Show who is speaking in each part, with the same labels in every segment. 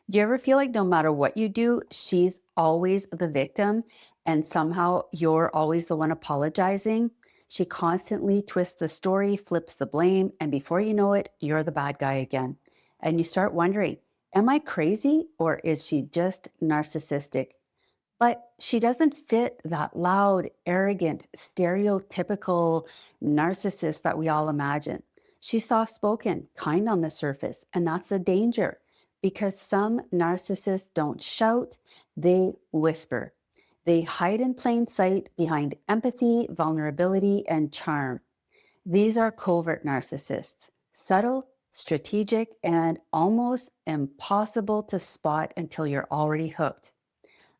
Speaker 1: Do you ever feel like no matter what you do, she's always the victim and somehow you're always the one apologizing? She constantly twists the story, flips the blame, and before you know it, you're the bad guy again. And you start wondering, am I crazy or is she just narcissistic? But she doesn't fit that loud, arrogant, stereotypical narcissist that we all imagine. She's soft spoken, kind on the surface, and that's the danger because some narcissists don't shout, they whisper. They hide in plain sight behind empathy, vulnerability, and charm. These are covert narcissists, subtle, strategic, and almost impossible to spot until you're already hooked.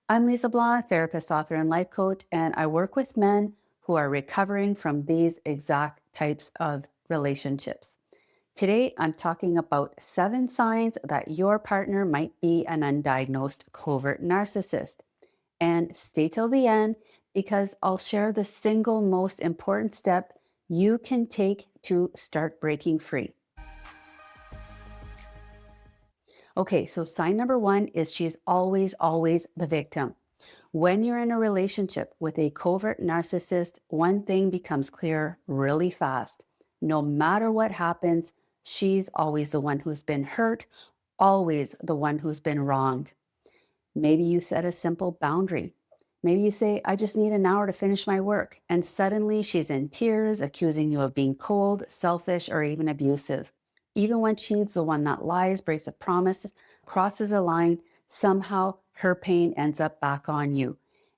Speaker 1: I'm Lise Leblanc, therapist, author, and life coach, and I work with men who are recovering from these exact types of relationships. Today, I'm talking about 7 signs that your partner might be an undiagnosed covert narcissist. And stay till the end because I'll share the single most important step you can take to start breaking free. Okay, so sign number 1 is she's always the victim. When you're in a relationship with a covert narcissist, one thing becomes clear really fast. No matter what happens, she's always the one who's been hurt, always the one who's been wronged. Maybe you set a simple boundary. Maybe you say, I just need an hour to finish my work. And suddenly she's in tears, accusing you of being cold, selfish, or even abusive. Even when she's the one that lies, breaks a promise, crosses a line, somehow her pain ends up back on you.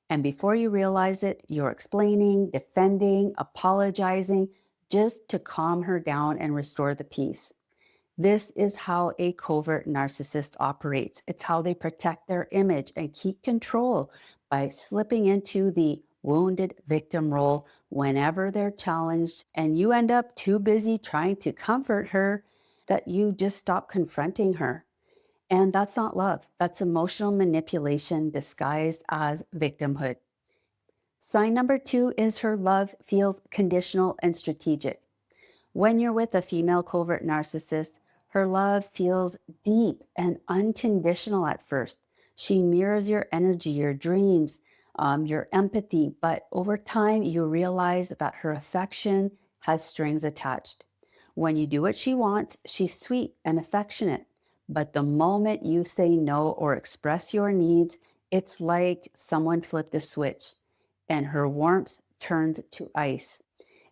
Speaker 1: And before you realize it, you're explaining, defending, apologizing, just to calm her down and restore the peace. This is how a covert narcissist operates. It's how they protect their image and keep control by slipping into the wounded victim role whenever they're challenged, and you end up too busy trying to comfort her that you just stop confronting her. And that's not love. That's emotional manipulation disguised as victimhood. Sign number 2 is her love feels conditional and strategic. When you're with a female covert narcissist, her love feels deep and unconditional at first. She mirrors your energy, your dreams, your empathy, but over time you realize that her affection has strings attached. When you do what she wants, she's sweet and affectionate. But the moment you say no or express your needs, it's like someone flipped a switch and her warmth turns to ice.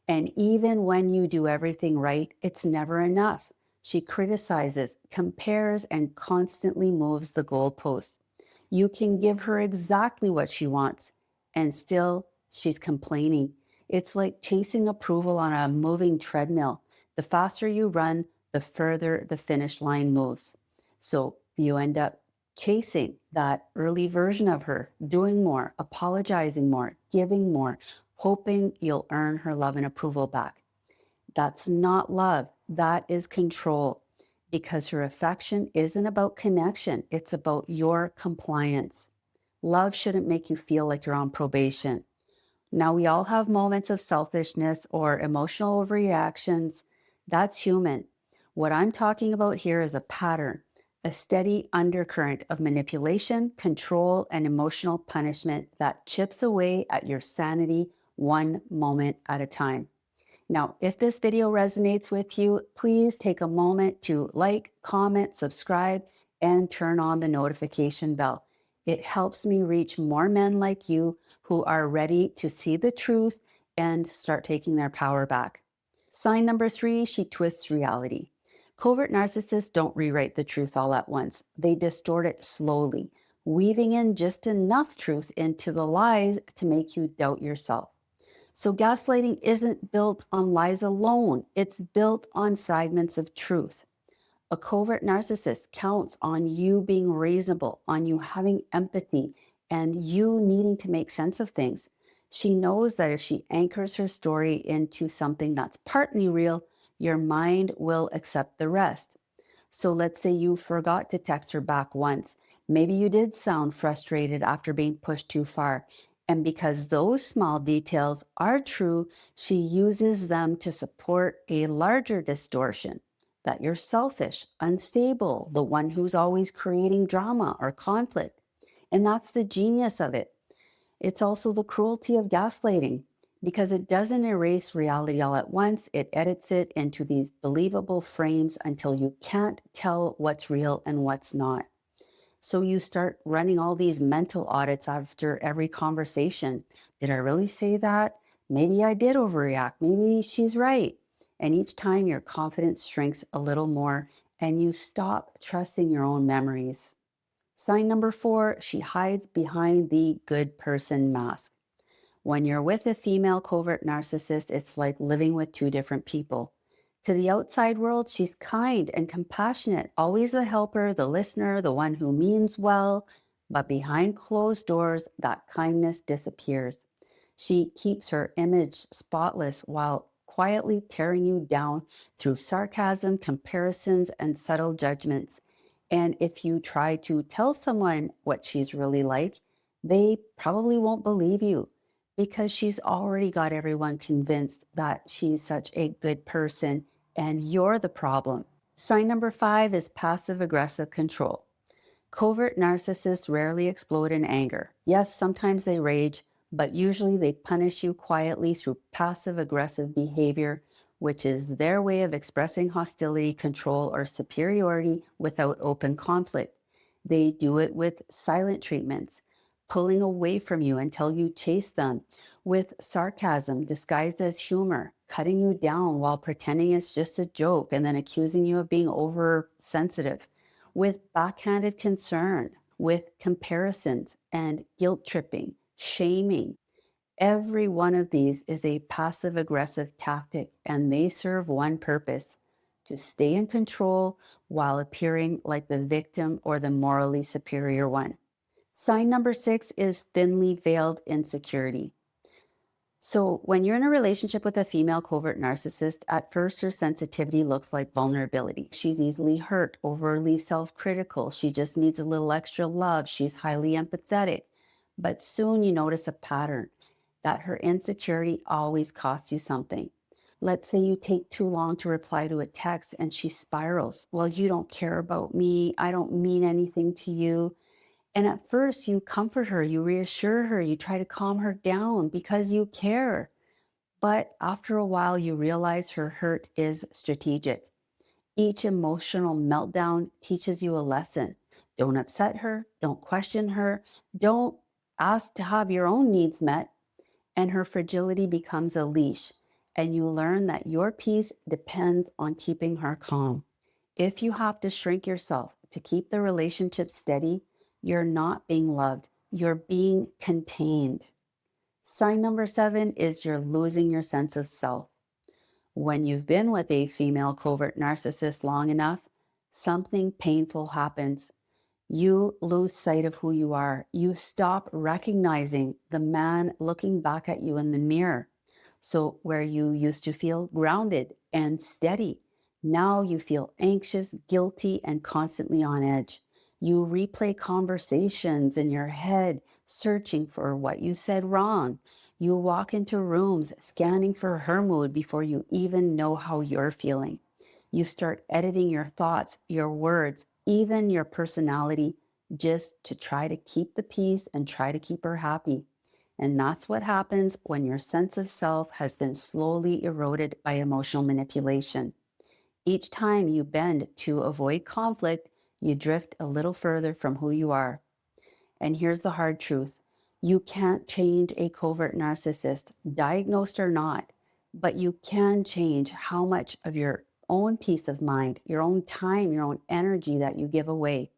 Speaker 1: And even when you do everything right, it's never enough. She criticizes, compares, and constantly moves the goalposts. You can give her exactly what she wants, and still she's complaining. It's like chasing approval on a moving treadmill. The faster you run, the further the finish line moves. So you end up chasing that early version of her, doing more, apologizing more, giving more, hoping you'll earn her love and approval back. That's not love. That is control because her affection isn't about connection. It's about your compliance. Love shouldn't make you feel like you're on probation. Now, we all have moments of selfishness or emotional overreactions. That's human. What I'm talking about here is a pattern, a steady undercurrent of manipulation, control, and emotional punishment that chips away at your sanity one moment at a time. Now, if this video resonates with you, please take a moment to like, comment, subscribe, and turn on the notification bell. It helps me reach more men like you who are ready to see the truth and start taking their power back. Sign number 3, she twists reality. Covert narcissists don't rewrite the truth all at once. They distort it slowly, weaving in just enough truth into the lies to make you doubt yourself. So gaslighting isn't built on lies alone. It's built on fragments of truth. A covert narcissist counts on you being reasonable, on you having empathy, and you needing to make sense of things. She knows that if she anchors her story into something that's partly real, your mind will accept the rest. So let's say you forgot to text her back once. Maybe you did sound frustrated after being pushed too far. And because those small details are true, she uses them to support a larger distortion. that you're selfish, unstable, the one who's always creating drama or conflict. And that's the genius of it. It's also the cruelty of gaslighting because it doesn't erase reality all at once. It edits it into these believable frames until you can't tell what's real and what's not. So you start running all these mental audits after every conversation. Did I really say that? Maybe I did overreact. Maybe she's right. And each time your confidence shrinks a little more and you stop trusting your own memories. Sign number 4, she hides behind the good person mask. When you're with a female covert narcissist, it's like living with two different people. To the outside world, she's kind and compassionate, always the helper, the listener, the one who means well. But behind closed doors, that kindness disappears. She keeps her image spotless while quietly tearing you down through sarcasm, comparisons, and subtle judgments. And if you try to tell someone what she's really like, they probably won't believe you because she's already got everyone convinced that she's such a good person and you're the problem. Sign number 5 is passive aggressive control. Covert narcissists rarely explode in anger. Yes, sometimes they rage, but usually they punish you quietly through passive aggressive behavior, which is their way of expressing hostility, control, or superiority without open conflict. They do it with silent treatments, pulling away from you until you chase them, with sarcasm disguised as humor, cutting you down while pretending it's just a joke and then accusing you of being oversensitive, with backhanded concern, with comparisons and guilt tripping, shaming. Every one of these is a passive aggressive tactic, and they serve one purpose: to stay in control while appearing like the victim or the morally superior one. Sign number 6 is thinly veiled insecurity. So, when you're in a relationship with a female covert narcissist, at first her sensitivity looks like vulnerability. She's easily hurt, overly self critical. She just needs a little extra love. She's highly empathetic. But soon you notice a pattern that her insecurity always costs you something. Let's say you take too long to reply to a text and she spirals. Well, you don't care about me. I don't mean anything to you. And at first, you comfort her, you reassure her, you try to calm her down because you care. But after a while, you realize her hurt is strategic. Each emotional meltdown teaches you a lesson. Don't upset her, don't question her, don't ask to have your own needs met. And her fragility becomes a leash. And you learn that your peace depends on keeping her calm. If you have to shrink yourself to keep the relationship steady, you're not being loved, you're being contained. Sign number 7 is you're losing your sense of self. When you've been with a female covert narcissist long enough, something painful happens. You lose sight of who you are. You stop recognizing the man looking back at you in the mirror. So, where you used to feel grounded and steady, now you feel anxious, guilty, and constantly on edge. You replay conversations in your head, searching for what you said wrong. You walk into rooms scanning for her mood before you even know how you're feeling. You start editing your thoughts, your words, even your personality, just to try to keep the peace and try to keep her happy. And that's what happens when your sense of self has been slowly eroded by emotional manipulation. Each time you bend to avoid conflict, you drift a little further from who you are. And here's the hard truth: you can't change a covert narcissist, diagnosed or not, but you can change how much of your own peace of mind, your own time, your own energy that you give away.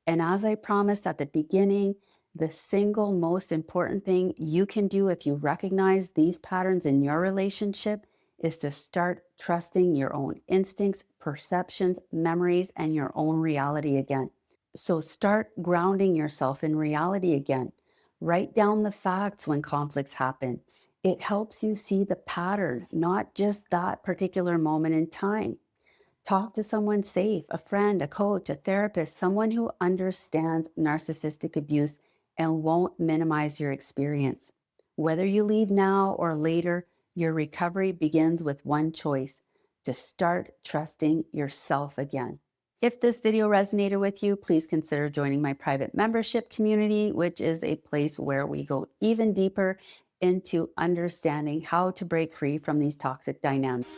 Speaker 1: And as I promised at the beginning, the single most important thing you can do if you recognize these patterns in your relationship is to start trusting your own instincts, perceptions, memories, and your own reality again. So start grounding yourself in reality again. Write down the facts when conflicts happen. It helps you see the pattern, not just that particular moment in time. Talk to someone safe, a friend, a coach, a therapist, someone who understands narcissistic abuse and won't minimize your experience. Whether you leave now or later, your recovery begins with one choice: to start trusting yourself again. If this video resonated with you, please consider joining my private membership community, which is a place where we go even deeper into understanding how to break free from these toxic dynamics.